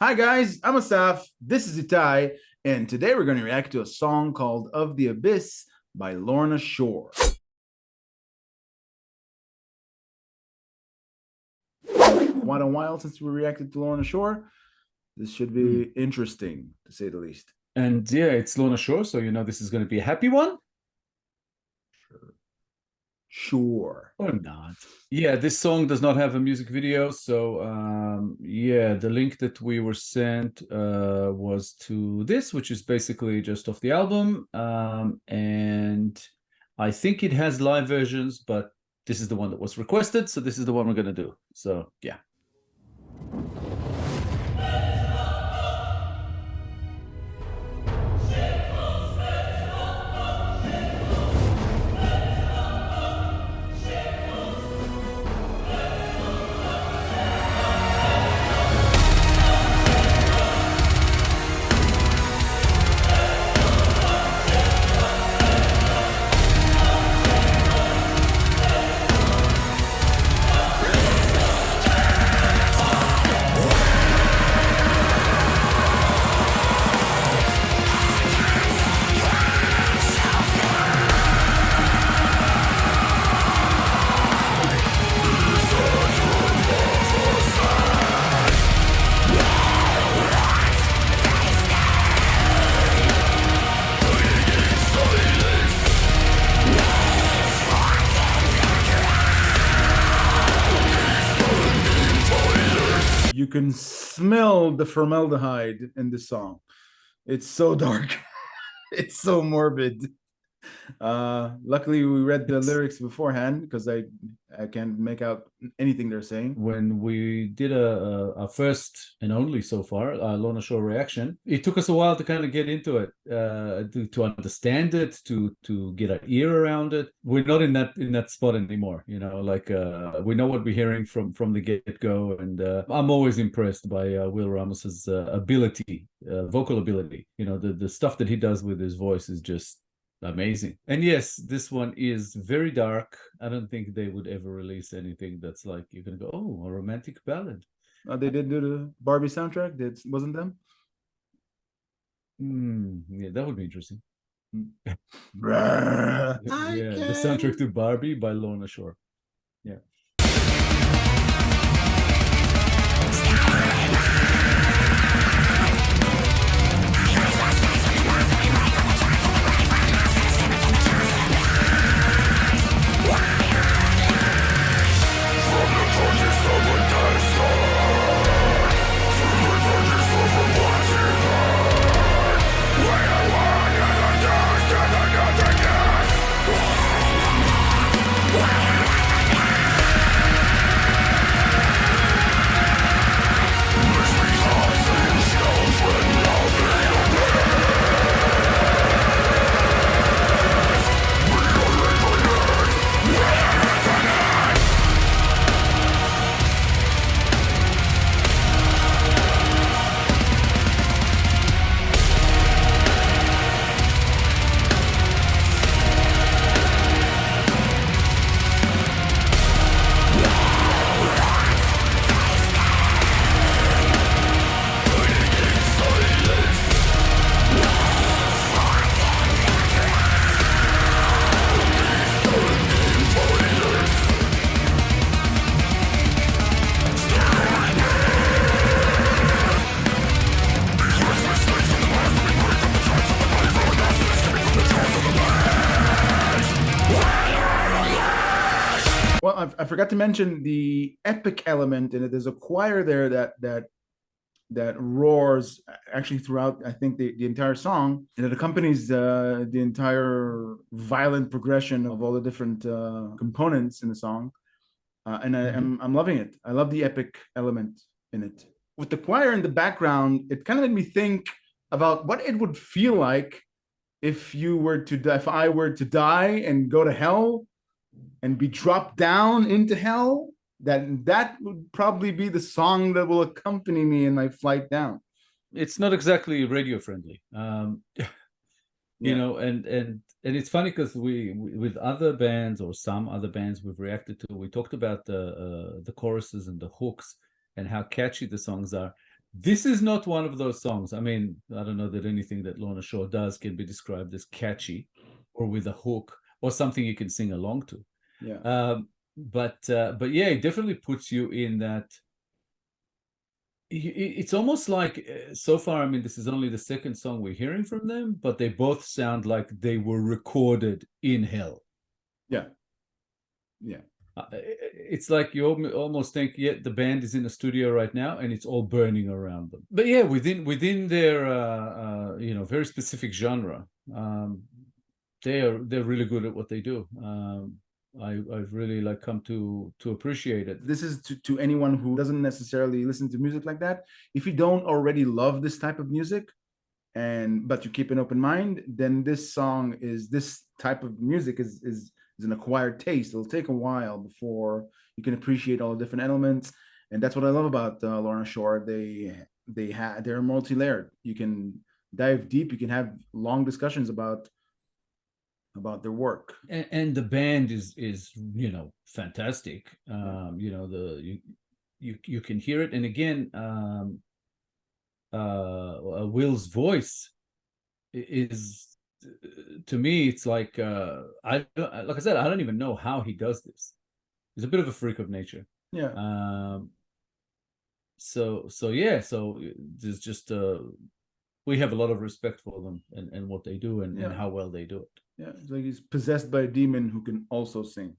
Hi guys, I'm Asaf, this is Itai, and today we're going to react to a song called Of the Abyss by Lorna Shore. Quite a while since we reacted to Lorna Shore. This should be interesting, to say the least. And yeah, it's Lorna Shore, so you know this is going to be a happy one. Sure. Or not. Yeah, this song does not have a music video, so yeah, the link that we were sent was to this, which is basically just off the album, and I think it has live versions, but this is the one that was requested, so this is the one we're going to do. So yeah. You can smell the formaldehyde in this song. It's so dark. It's so morbid. Luckily we read the lyrics beforehand because I can't make out anything they're saying. When we did a first and only so far Lorna Shore reaction, it took us a while to kind of get into it, to understand it, to get our ear around it. We're not in that spot anymore, you know, like we know what we're hearing from the get-go, and I'm always impressed by Will Ramos's ability, vocal ability. You know, the stuff that he does with his voice is just amazing. And yes, this one is very dark. I don't think they would ever release anything that's like you're gonna go, oh, a romantic ballad. They did do the Barbie soundtrack. Wasn't them? Yeah, that would be interesting. Yeah, the soundtrack to Barbie by Lorna Shore. Yeah. Well, I forgot to mention the epic element in it. There's a choir there that roars actually throughout, I think, the entire song, and it accompanies the entire violent progression of all the different components in the song. And I'm loving it. I love the epic element in it. With the choir in the background, it kind of made me think about what it would feel like if I were to die and go to hell and be dropped down into hell. That would probably be the song that will accompany me in my flight down. It's not exactly radio friendly. You know, and it's funny because we with other bands, or some other bands we've reacted to, we talked about the choruses and the hooks and how catchy the songs are. This is not one of those songs. I mean, I don't know that anything that Lorna Shore does can be described as catchy or with a hook or something you can sing along to. Yeah. But yeah, it definitely puts you in that. It's almost like so far, I mean, this is only the second song we're hearing from them, but they both sound like they were recorded in hell. Yeah. Yeah. It's like you almost think, yeah, the band is in the studio right now and it's all burning around them. But yeah, within their very specific genre, they're really good at what they do. I've really like come to appreciate it. This is to anyone who doesn't necessarily listen to music like that. If you don't already love this type of music, but you keep an open mind, then this type of music is an acquired taste. It'll take a while before you can appreciate all the different elements, and that's what I love about Lorna Shore. They're multi-layered. You can dive deep. You can have long discussions about their work. And the band is fantastic. You can hear it, and again, Will's voice is, to me, it's like like I said, I don't even know how he does this. He's a bit of a freak of nature. Yeah. So there's just we have a lot of respect for them and what they do and how well they do it. Yeah, it's like he's possessed by a demon who can also sing.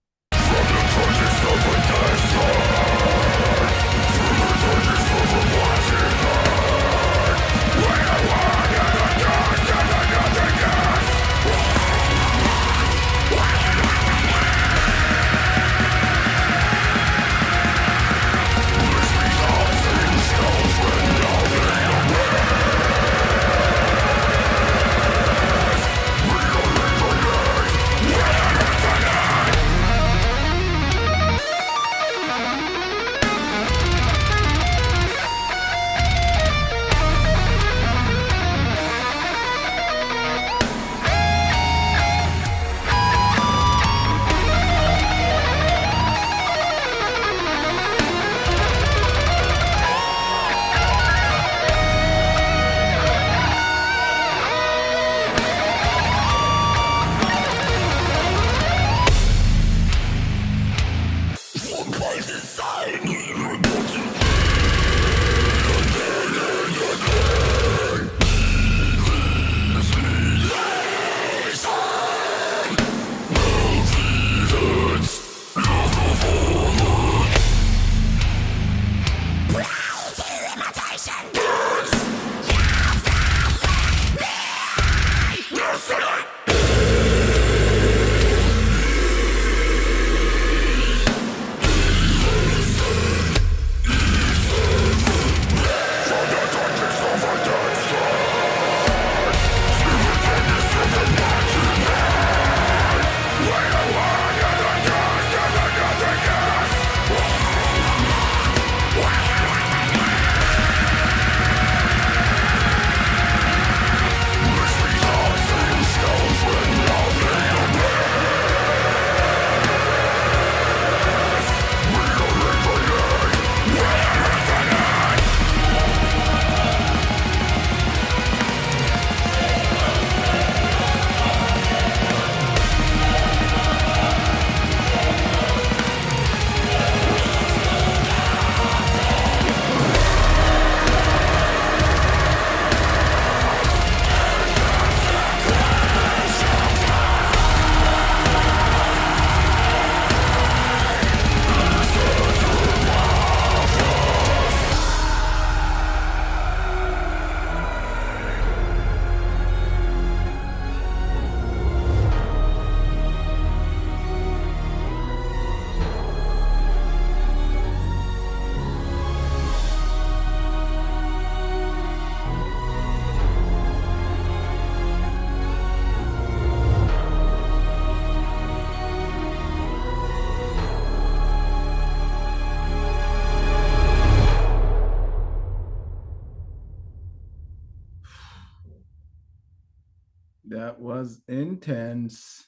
That was intense.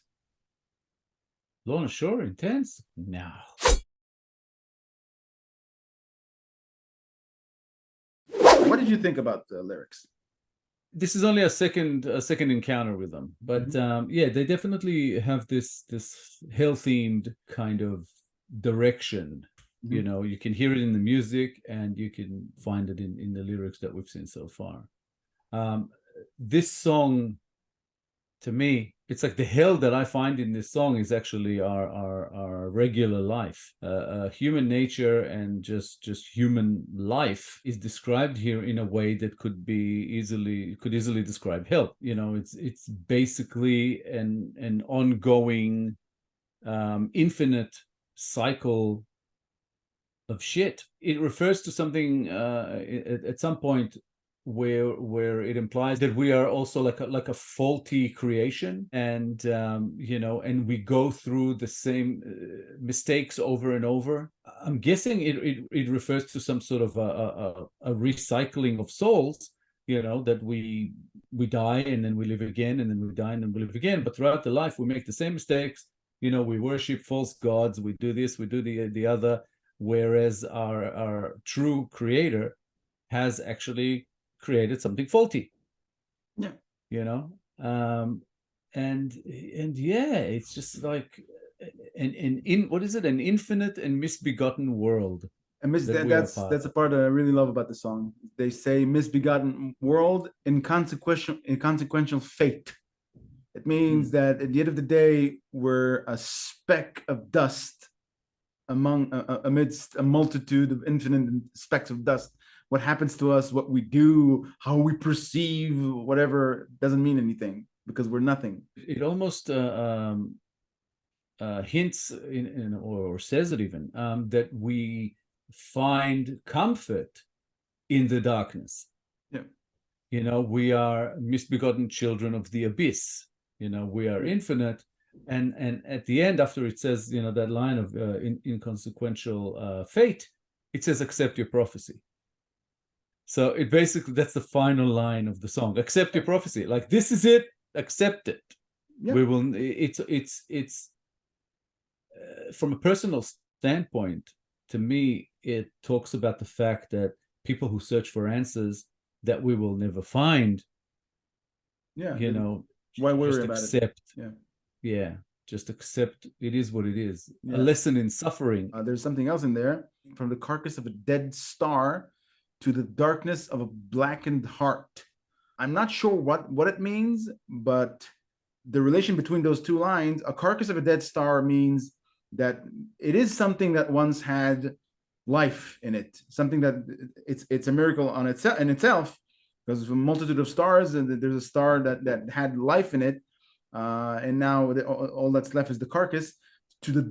Lorna Shore, intense? No. What did you think about the lyrics? This is only a second encounter with them, but yeah, they definitely have this hell themed kind of direction. You know, you can hear it in the music, and you can find it in the lyrics that we've seen so far. This song, to me, it's like the hell that I find in this song is actually our regular life. Human nature and just human life is described here in a way that could easily describe hell. You know, it's basically an ongoing, infinite cycle of shit. It refers to something at some point where it implies that we are also like a faulty creation, and you know, and we go through the same mistakes over and over. I'm guessing it refers to some sort of a recycling of souls, you know, that we die and then we live again, and then we die and then we live again, but throughout the life we make the same mistakes. You know, we worship false gods, we do this, we do the other, whereas our true creator has actually created something faulty. Yeah. You know, and yeah, it's just like what is it, an infinite and misbegotten world. And that's a part that I really love about the song. They say misbegotten world, inconsequential fate. It means that at the end of the day, we're a speck of dust amidst a multitude of infinite specks of dust. What happens to us, what we do, how we perceive, whatever, doesn't mean anything because we're nothing. It almost hints or says it even, that we find comfort in the darkness. Yeah. You know, we are misbegotten children of the abyss. You know, we are infinite. And at the end, after it says, you know, that line of inconsequential fate, it says, accept your prophecy. So it basically, that's the final line of the song. Accept your prophecy. Like, this is it. Accept it. Yep. We will. It's from a personal standpoint, to me, it talks about the fact that people who search for answers that we will never find. Yeah. You know, why worry about accept. it? Yeah. Yeah. Just accept. It is what it is. Yeah. A lesson in suffering. There's something else in there. From the carcass of a dead star to the darkness of a blackened heart. I'm not sure what it means, but the relation between those two lines, a carcass of a dead star, means that it is something that once had life in it, something that it's a miracle on itself in itself, because there's a multitude of stars, and there's a star that had life in it, and now all that's left is the carcass. To the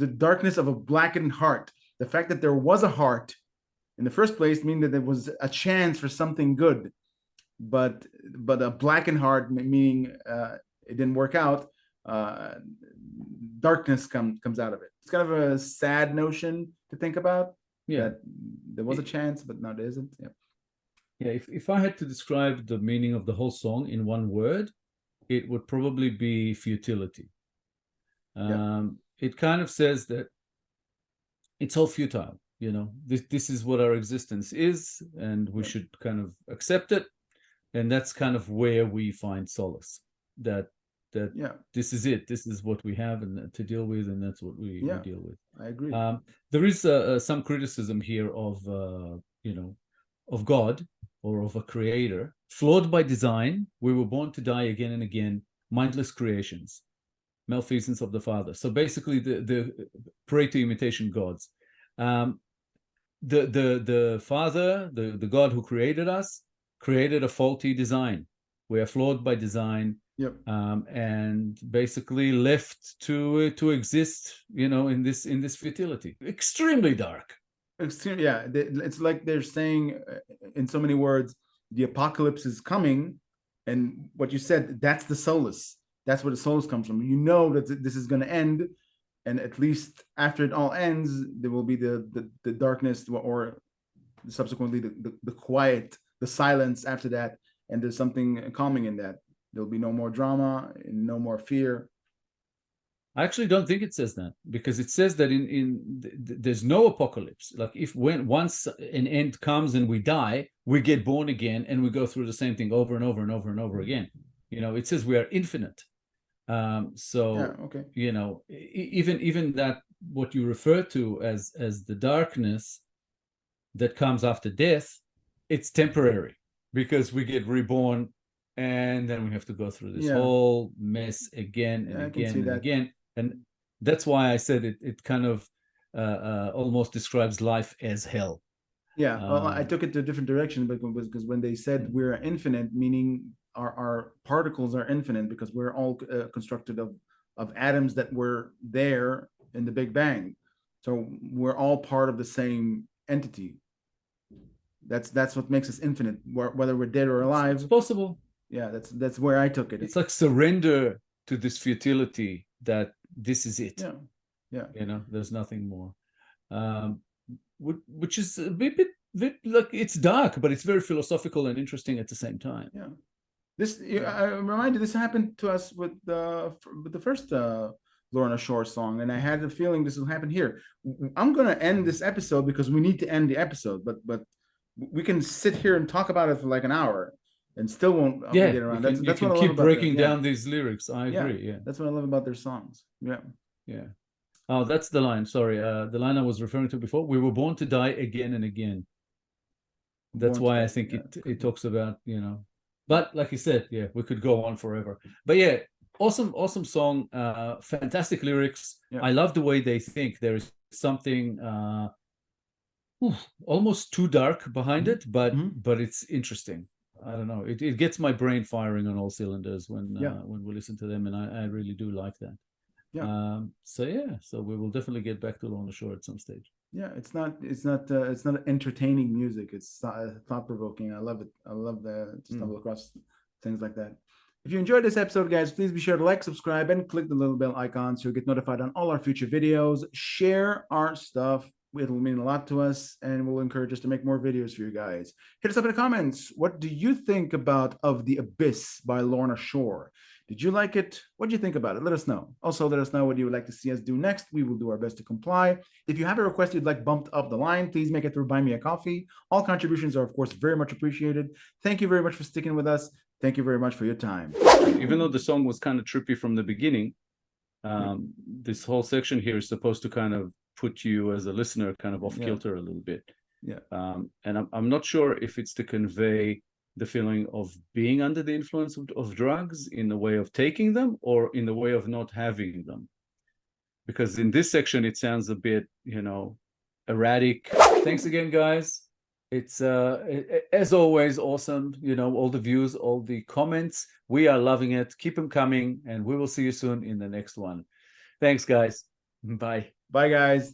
darkness of a blackened heart. The fact that there was a heart in the first place means that there was a chance for something good, but a blackened heart, meaning it didn't work out. Darkness comes out of it. It's kind of a sad notion to think about. Yeah, that there was a chance, but now there isn't. Yeah. Yeah. If I had to describe the meaning of the whole song in one word, it would probably be futility. It kind of says that it's all futile. You know, this is what our existence is, and we should kind of accept it. And that's kind of where we find solace. That this is it. This is what we have and to deal with, and that's what we deal with. I agree. There is some criticism here of you know, of God or of a creator. Flawed by design, we were born to die again and again. Mindless creations, malfeasance of the Father. So basically, the pray to imitation gods. The Father, the God who created us, created a faulty design. We are flawed by design. Yep. And basically left to exist, you know, in this futility. Extremely dark. Extremely, yeah. It's like they're saying, in so many words, the apocalypse is coming, and what you said, that's the solace. That's where the solace comes from. You know that this is going to end, and at least after it all ends, there will be the darkness, or subsequently the quiet, the silence after that, and there's something calming in that. There'll be no more drama and no more fear. I actually don't think it says that, because it says that there's no apocalypse. Like once an end comes and we die, we get born again and we go through the same thing over and over and over and over again. You know, it says we are infinite. So Yeah, okay. you know, even that, what you refer to as the darkness that comes after death, it's temporary, because we get reborn and then we have to go through this whole mess again and again and again. And that's why I said it kind of almost describes life as hell. Yeah, well, I took it to a different direction, because when they said we're infinite, meaning our particles are infinite, because we're all constructed of atoms that were there in the Big Bang. So we're all part of the same entity. That's what makes us infinite, whether we're dead or alive. It's possible. Yeah, that's where I took it. It's like surrender to this futility, that this is it. Yeah. You know, there's nothing more. Which is a bit like, it's dark, but it's very philosophical and interesting at the same time. Yeah. This, I remind you, this happened to us with the first Lorna Shore song, and I had the feeling this will happen here. I'm gonna end this episode because we need to end the episode, but we can sit here and talk about it for like an hour and still won't get around. That's what I love keep about breaking down these lyrics. I agree. Yeah, that's what I love about their songs. Yeah. Oh, that's the line. Sorry, the line I was referring to before. We were born to die again and again. That's why I think it talks about, you know. But like you said, yeah, we could go on forever. But yeah, awesome song. Fantastic lyrics. I love the way they think. There is something almost too dark behind it, but it's interesting. I don't know. It gets my brain firing on all cylinders when we listen to them, and I really do like that. So we will definitely get back to Lorna Shore at some stage. Yeah, it's not entertaining music. It's thought-provoking. I love it. I love to stumble across things like that. If you enjoyed this episode, guys, please be sure to like, subscribe, and click the little bell icon so you'll get notified on all our future videos. Share our stuff. It'll mean a lot to us, and will encourage us to make more videos for you guys. Hit us up in the comments. What do you think about Of the Abyss by Lorna Shore? Did you like it? What do you think about it? Let us know. Also, let us know what you would like to see us do next. We will do our best to comply. If you have a request you'd like bumped up the line, please make it through Buy Me a Coffee. All contributions are, of course, very much appreciated. Thank you very much for sticking with us. Thank you very much for your time. Even though the song was kind of trippy from the beginning, this whole section here is supposed to kind of put you as a listener kind of off kilter a little bit. And I'm not sure if it's to convey the feeling of being under the influence of drugs in the way of taking them, or in the way of not having them. Because in this section, it sounds a bit, you know, erratic. Thanks again, guys. It's, as always, awesome. You know, all the views, all the comments. We are loving it. Keep them coming, and we will see you soon in the next one. Thanks, guys. Bye. Bye, guys.